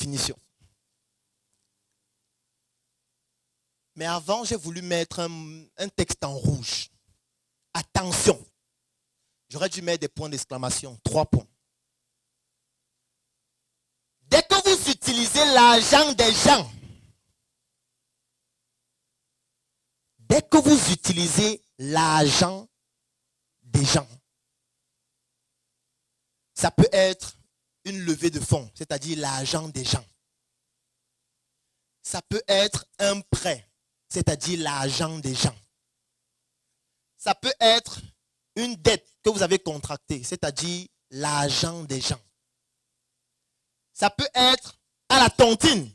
définition. Mais avant, j'ai voulu mettre un texte en rouge. Attention. J'aurais dû mettre des points d'exclamation. 3 points. Dès que vous utilisez l'argent des gens, dès que vous utilisez l'argent des gens, ça peut être une levée de fonds, c'est-à-dire l'argent des gens. Ça peut être un prêt, c'est-à-dire l'argent des gens. Ça peut être une dette que vous avez contractée, c'est-à-dire l'argent des gens. Ça peut être à la tontine.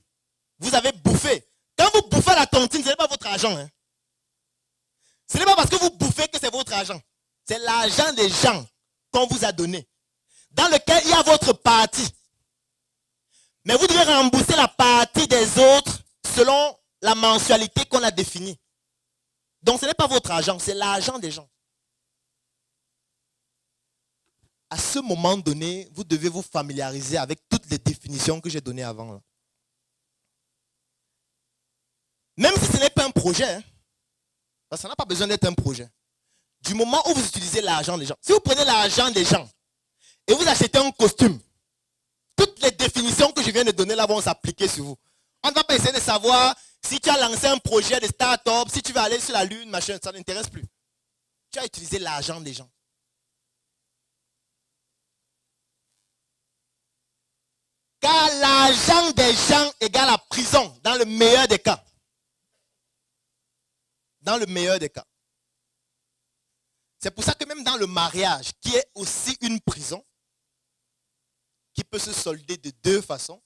Vous avez bouffé. Quand vous bouffez à la tontine, ce n'est pas votre argent. Hein. Ce n'est pas parce que vous bouffez que c'est votre argent. C'est l'argent des gens qu'on vous a donné, dans lequel il y a votre partie. Mais vous devez rembourser la partie des autres selon la mensualité qu'on a définie. Donc ce n'est pas votre argent, c'est l'argent des gens. À ce moment donné, vous devez vous familiariser avec toutes les définitions que j'ai données avant. Là. Même si ce n'est pas un projet, hein, parce que ça n'a pas besoin d'être un projet. Du moment où vous utilisez l'argent des gens, si vous prenez l'argent des gens et vous achetez un costume, toutes les définitions que je viens de donner là vont s'appliquer sur vous. On ne va pas essayer de savoir si tu as lancé un projet de start-up, si tu vas aller sur la lune, machin, ça n'intéresse plus. Tu as utilisé l'argent des gens. Car l'argent des gens égale la prison, dans le meilleur des cas. Dans le meilleur des cas. C'est pour ça que même dans le mariage, qui est aussi une prison, qui peut se solder de 2 façons,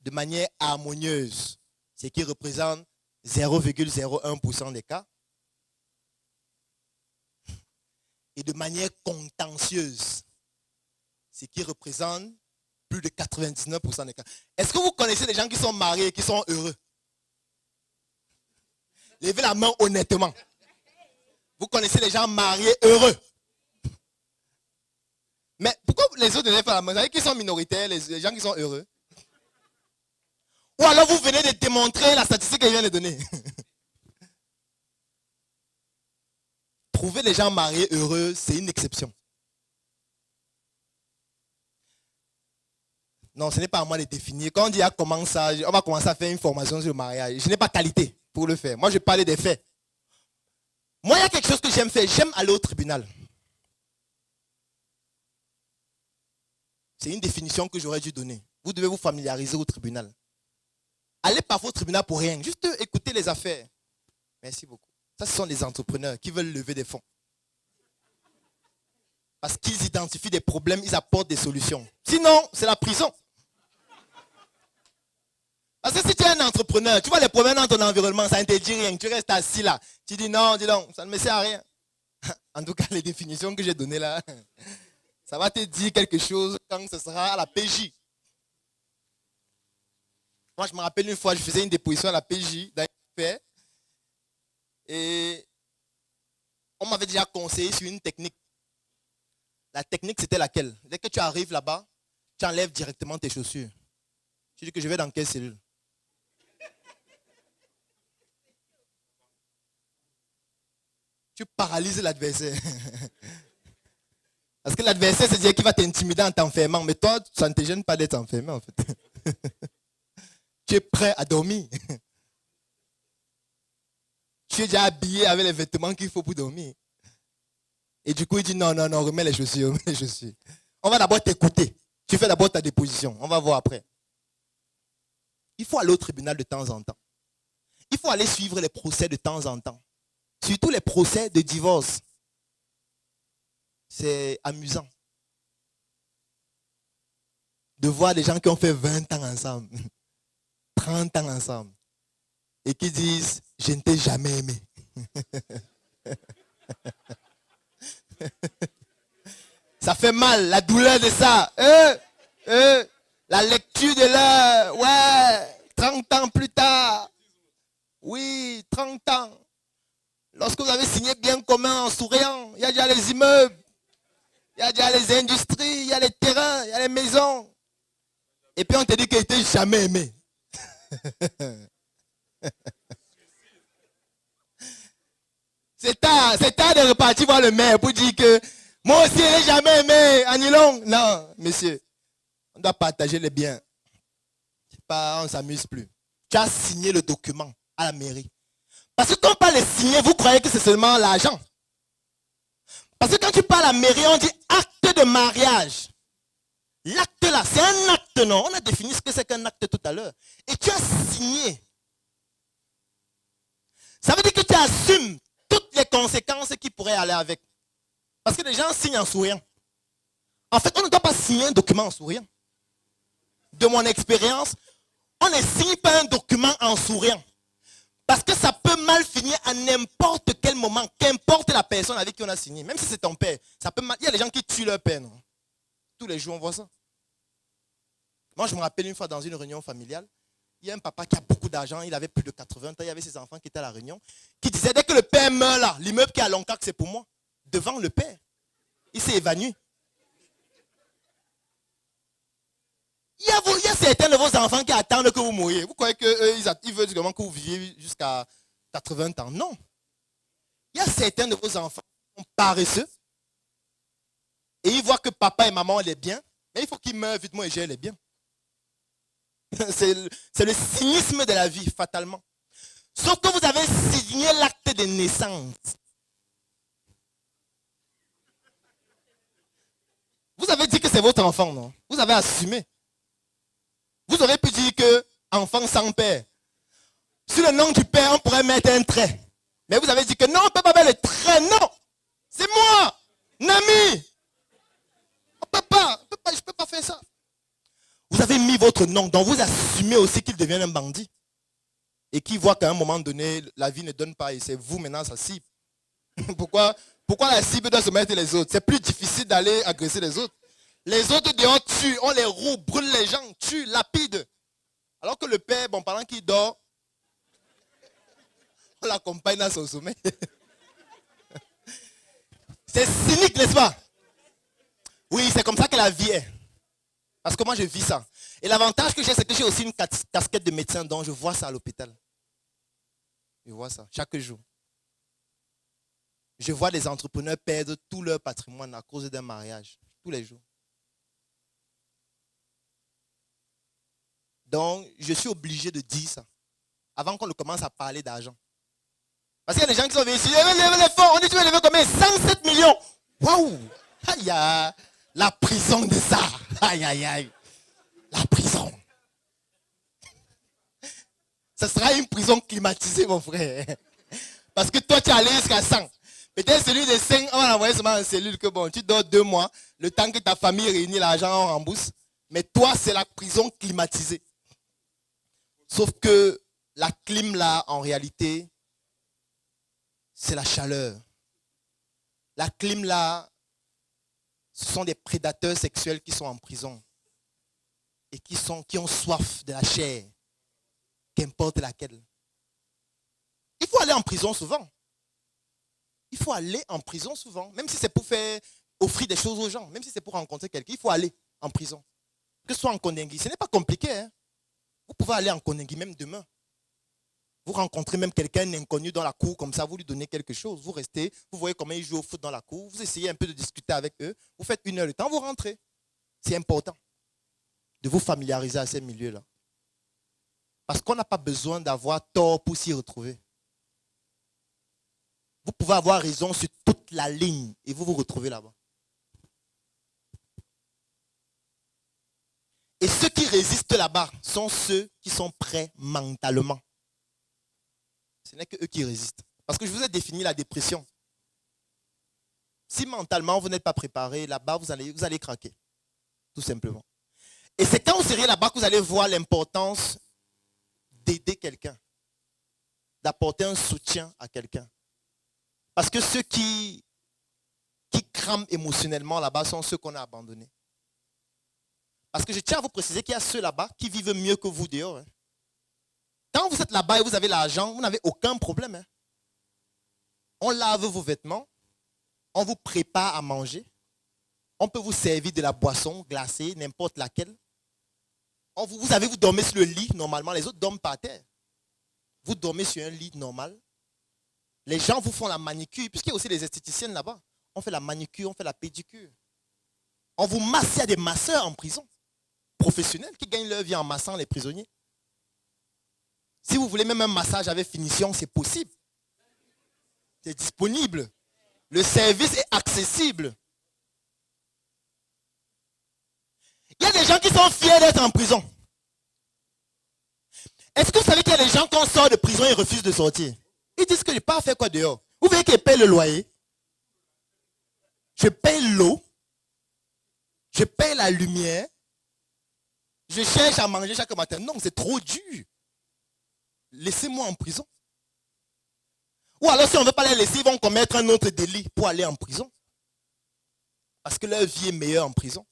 de manière harmonieuse, ce qui représente 0,01% des cas, et de manière contentieuse, ce qui représente plus de 99% des cas. Est-ce que vous connaissez des gens qui sont mariés et qui sont heureux? Levez la main honnêtement. Vous connaissez les gens mariés heureux? Mais pourquoi les autres ne lèvent pas la main? Vous savez qu'ils sont minoritaires, les gens qui sont heureux? Ou alors vous venez de démontrer la statistique que je viens de donner. Trouver les gens mariés heureux, c'est une exception. Non, ce n'est pas à moi de définir. Quand on dit comment ça, on va commencer à faire une formation sur le mariage. Je n'ai pas qualité pour le faire. Moi, je parlais des faits. Moi, il y a quelque chose que j'aime faire. J'aime aller au tribunal. C'est une définition que j'aurais dû donner. Vous devez vous familiariser au tribunal. Allez parfois au tribunal pour rien. Juste écouter les affaires. Merci beaucoup. Ça, ce sont des entrepreneurs qui veulent lever des fonds. Parce qu'ils identifient des problèmes, ils apportent des solutions. Sinon, c'est la prison. Parce que si tu es un entrepreneur, tu vois les problèmes dans ton environnement, ça ne te dit rien. Tu restes assis là. Tu dis non, dis donc, ça ne me sert à rien. En tout cas, les définitions que j'ai données là, ça va te dire quelque chose quand ce sera à la PJ. Moi, je me rappelle une fois, je faisais une déposition à la PJ dans une affaire. Et on m'avait déjà conseillé sur une technique. La technique, c'était laquelle? Dès que tu arrives là-bas, tu enlèves directement tes chaussures. Tu dis que je vais dans quelle cellule? Tu paralyses l'adversaire. Parce que l'adversaire, c'est dire qu'il va t'intimider en t'enfermant. Mais toi, ça ne te gêne pas d'être enfermé, en fait. Tu es prêt à dormir. Tu es déjà habillé avec les vêtements qu'il faut pour dormir. Et du coup, il dit non, non, non, remets les chaussures, remets les chaussures. On va d'abord t'écouter. Tu fais d'abord ta déposition. On va voir après. Il faut aller au tribunal de temps en temps. Il faut aller suivre les procès de temps en temps. Surtout les procès de divorce. C'est amusant de voir des gens qui ont fait 20 ans ensemble, 30 ans ensemble, et qui disent « je ne t'ai jamais aimé ». Ça fait mal, la douleur de ça. La lecture de l'heure, ouais, 30 ans plus tard. Oui, 30 ans. Lorsque vous avez signé bien commun en souriant, il y a déjà les immeubles, il y a déjà les industries, il y a les terrains, il y a les maisons. Et puis on te dit qu'il n'était jamais aimé. C'est tard de repartir voir le maire pour dire que moi aussi, je n'ai jamais aimé Anilong. Non, monsieur, on doit partager les biens. Pas, on ne s'amuse plus. Tu as signé le document à la mairie. Parce que quand on parle de signer, vous croyez que c'est seulement l'argent. Parce que quand tu parles à la mairie, on dit acte de mariage. L'acte là, c'est un acte, non? On a défini ce que c'est qu'un acte tout à l'heure. Et tu as signé. Ça veut dire que tu assumes toutes les conséquences qui pourraient aller avec. Parce que les gens signent en souriant. En fait, on ne doit pas signer un document en souriant. De mon expérience, on ne signe pas un document en souriant. Parce que ça peut mal finir à n'importe quel moment, qu'importe la personne avec qui on a signé. Même si c'est ton père, ça peut mal. Il y a des gens qui tuent leur père, non? Tous les jours, on voit ça. Moi, je me rappelle une fois dans une réunion familiale, il y a un papa qui a beaucoup d'argent, il avait plus de 80 ans, il y avait ses enfants qui étaient à la réunion, qui disait, dès que le père meurt là, l'immeuble qui est à Loncac, c'est pour moi. Devant le père. Il s'est évanoui. Il y a certains de vos enfants qui attendent que vous mouriez. Vous croyez qu'ils veulent vraiment que vous viviez jusqu'à 80 ans? Non. Il y a certains de vos enfants qui sont paresseux. Et ils voient que papa et maman ont les biens. Mais il faut qu'ils meurent vite, moi et j'ai les biens. C'est le cynisme de la vie, fatalement. Sauf que vous avez signé l'acte de naissance. Vous avez dit que c'est votre enfant, non? Vous avez assumé. Vous aurez pu dire que enfant sans père. Sur le nom du père, on pourrait mettre un trait. Mais vous avez dit que non, on ne peut pas mettre le trait. Non, c'est moi, Nami. Je ne peux pas faire ça. Vous avez mis votre nom, donc vous assumez aussi qu'il devienne un bandit. Et qu'il voit qu'à un moment donné, la vie ne donne pas et c'est vous maintenant sa cible. Pourquoi la cible doit se mettre les autres? C'est plus difficile d'aller agresser les autres. Les autres dehors tuent, on les roule, brûle les gens, tuent, lapident. Alors que le père, bon, pendant qu'il dort, on l'accompagne dans son sommeil. C'est cynique, n'est-ce pas? Oui, c'est comme ça que la vie est. Parce que moi, je vis ça. Et l'avantage que j'ai, c'est que j'ai aussi une casquette de médecin, donc je vois ça à l'hôpital. Je vois ça chaque jour. Je vois des entrepreneurs perdre tout leur patrimoine à cause d'un mariage, tous les jours. Donc, je suis obligé de dire ça, avant qu'on ne commence à parler d'argent. Parce qu'il y a des gens qui sont venus ici, levez les fonds, on dit tu vas lever combien? 107 millions. Waouh! Aïe, la prison de ça. Aïe, aïe, aïe. La prison. Ce sera une prison climatisée, mon frère. Parce que toi, tu es allé jusqu'à 100. Peut-être celui de 5, on va l'envoyer seulement en cellule que bon, tu dors 2 mois, le temps que ta famille réunit l'argent, on rembourse. Mais toi, c'est la prison climatisée. Sauf que la clim là, en réalité, c'est la chaleur. La clim là, ce sont des prédateurs sexuels qui sont en prison. Et qui ont soif de la chair, qu'importe laquelle. Il faut aller en prison souvent. Il faut aller en prison souvent. Même si c'est pour faire offrir des choses aux gens. Même si c'est pour rencontrer quelqu'un. Il faut aller en prison. Que ce soit en Kondengi. Ce n'est pas compliqué. Hein? Vous pouvez aller en Kondengi même demain. Vous rencontrez même quelqu'un inconnu dans la cour. Comme ça, vous lui donnez quelque chose. Vous restez. Vous voyez comment ils jouent au foot dans la cour. Vous essayez un peu de discuter avec eux. Vous faites 1 heure de temps. Vous rentrez. C'est important de vous familiariser à ces milieux-là. Parce qu'on n'a pas besoin d'avoir tort pour s'y retrouver. Vous pouvez avoir raison sur toute la ligne et vous vous retrouvez là-bas. Et ceux qui résistent là-bas sont ceux qui sont prêts mentalement. Ce n'est que eux qui résistent. Parce que je vous ai défini la dépression. Si mentalement vous n'êtes pas préparé, là-bas vous allez craquer. Tout simplement. Et c'est quand vous serez là-bas que vous allez voir l'importance d'aider quelqu'un. D'apporter un soutien à quelqu'un. Parce que ceux qui crament émotionnellement là-bas sont ceux qu'on a abandonnés. Parce que je tiens à vous préciser qu'il y a ceux là-bas qui vivent mieux que vous dehors. Hein. Quand vous êtes là-bas et vous avez l'argent, vous n'avez aucun problème. Hein. On lave vos vêtements, on vous prépare à manger, on peut vous servir de la boisson glacée, n'importe laquelle. Vous dormez sur le lit normalement, les autres dorment par terre. Vous dormez sur un lit normal. Les gens vous font la manicure, puisqu'il y a aussi des esthéticiennes là-bas. On fait la manicure, on fait la pédicure. On vous masse, il y a des masseurs en prison, professionnels, qui gagnent leur vie en massant les prisonniers. Si vous voulez même un massage avec finition, c'est possible. C'est disponible. Le service est accessible. Il y a des gens qui sont fiers d'être en prison. Est-ce que vous savez qu'il y a des gens, quand on sort de prison, ils refusent de sortir? Ils disent que je n'ai pas fait quoi dehors. Vous voyez qu'ils payent le loyer. Je paye l'eau. Je paye la lumière. Je cherche à manger chaque matin. Non, c'est trop dur. Laissez-moi en prison. Ou alors si on ne veut pas les laisser, ils vont commettre un autre délit pour aller en prison. Parce que leur vie est meilleure en prison.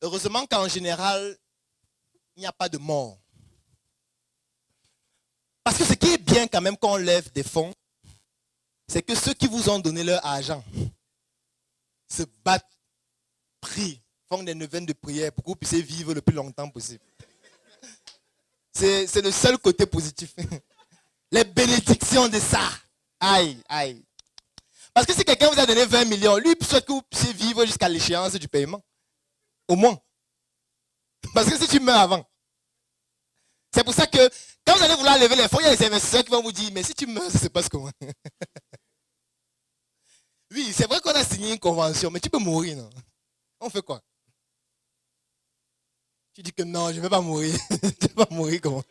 Heureusement qu'en général, il n'y a pas de mort. Parce que ce qui est bien quand même quand on lève des fonds, c'est que ceux qui vous ont donné leur argent se battent, prient, font des neuvaines de prière pour que vous puissiez vivre le plus longtemps possible. C'est le seul côté positif. Les bénédictions de ça. Aïe, aïe. Parce que si quelqu'un vous a donné 20 millions, lui souhaite que vous puissiez vivre jusqu'à l'échéance du paiement. Au moins. Parce que si tu meurs avant. C'est pour ça que quand vous allez vouloir lever les fonds, il y a des investisseurs qui vont vous dire, mais si tu meurs, ça se passe comment? Oui, c'est vrai qu'on a signé une convention, mais tu peux mourir, non? On fait quoi? Tu dis que non, je ne vais pas mourir. Je ne vais pas mourir comment?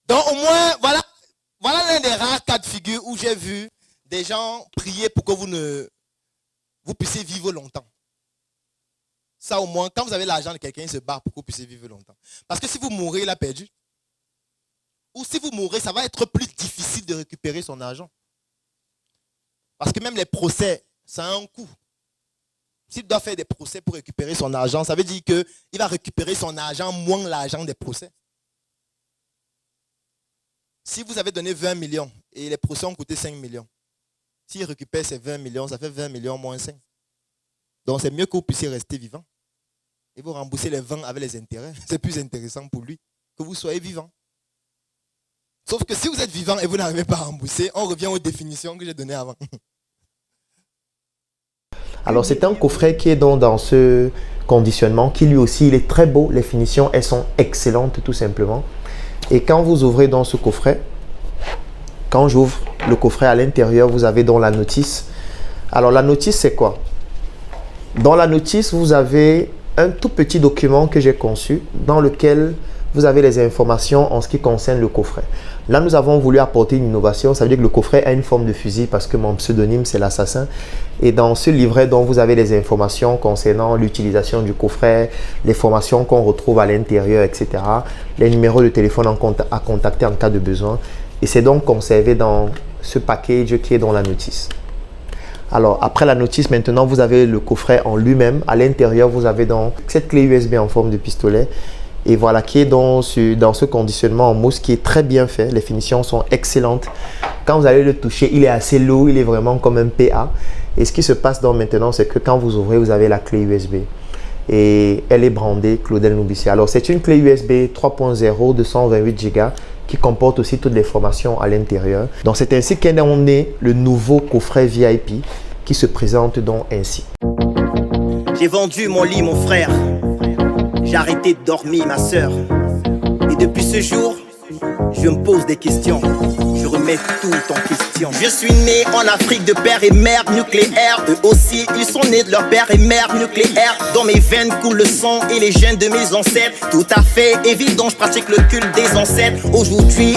Donc au moins, voilà l'un des rares cas de figure où j'ai vu des gens prier pour que vous puissiez vivre longtemps. Ça au moins, quand vous avez l'argent de quelqu'un, il se bat pour que vous puissiez vivre longtemps. Parce que si vous mourrez, il a perdu. Ou si vous mourrez, ça va être plus difficile de récupérer son argent. Parce que même les procès, ça a un coût. S'il doit faire des procès pour récupérer son argent, ça veut dire qu'il va récupérer son argent moins l'argent des procès. Si vous avez donné 20 millions et les procès ont coûté 5 millions, s'il récupère ces 20 millions, ça fait 20 millions moins 5. Donc c'est mieux que vous puissiez rester vivant. Et vous remboursez les 20 avec les intérêts. C'est plus intéressant pour lui que vous soyez vivant. Sauf que si vous êtes vivant et vous n'arrivez pas à rembourser, on revient aux définitions que j'ai données avant. Alors c'est un coffret qui est donc dans ce conditionnement, qui lui aussi il est très beau. Les finitions, elles sont excellentes tout simplement. Et quand vous ouvrez dans ce coffret, quand j'ouvre le coffret à l'intérieur, vous avez donc la notice. Alors la notice c'est quoi? Dans la notice, vous avez un tout petit document que j'ai conçu dans lequel vous avez les informations en ce qui concerne le coffret. Là, nous avons voulu apporter une innovation. Ça veut dire que le coffret a une forme de fusil parce que mon pseudonyme, c'est l'assassin. Et dans ce livret, donc, vous avez les informations concernant l'utilisation du coffret, les formations qu'on retrouve à l'intérieur, etc. Les numéros de téléphone à contacter en cas de besoin. Et c'est donc conservé dans ce package qui est dans la notice. Alors, après la notice, maintenant, vous avez le coffret en lui-même. À l'intérieur, vous avez donc cette clé USB en forme de pistolet. Et voilà, qui est dans ce conditionnement en mousse qui est très bien fait. Les finitions sont excellentes. Quand vous allez le toucher, il est assez lourd. Il est vraiment comme un PA. Et ce qui se passe donc maintenant, c'est que quand vous ouvrez, vous avez la clé USB. Et elle est brandée Claudel Noubissi. Alors, c'est une clé USB 3.0 de 128 Go qui comporte aussi toutes les formations à l'intérieur. Donc, c'est ainsi qu'est né le nouveau coffret VIP qui se présente donc ainsi. J'ai vendu mon lit, mon frère. J'ai arrêté de dormir, ma sœur. Et depuis ce jour, je me pose des questions. Je remets tout en question. Je suis né en Afrique de père et mère nucléaire. Eux aussi, ils sont nés de leur père et mère nucléaire. Dans mes veines coule le sang et les gènes de mes ancêtres. Tout à fait évident, je pratique le culte des ancêtres. Aujourd'hui,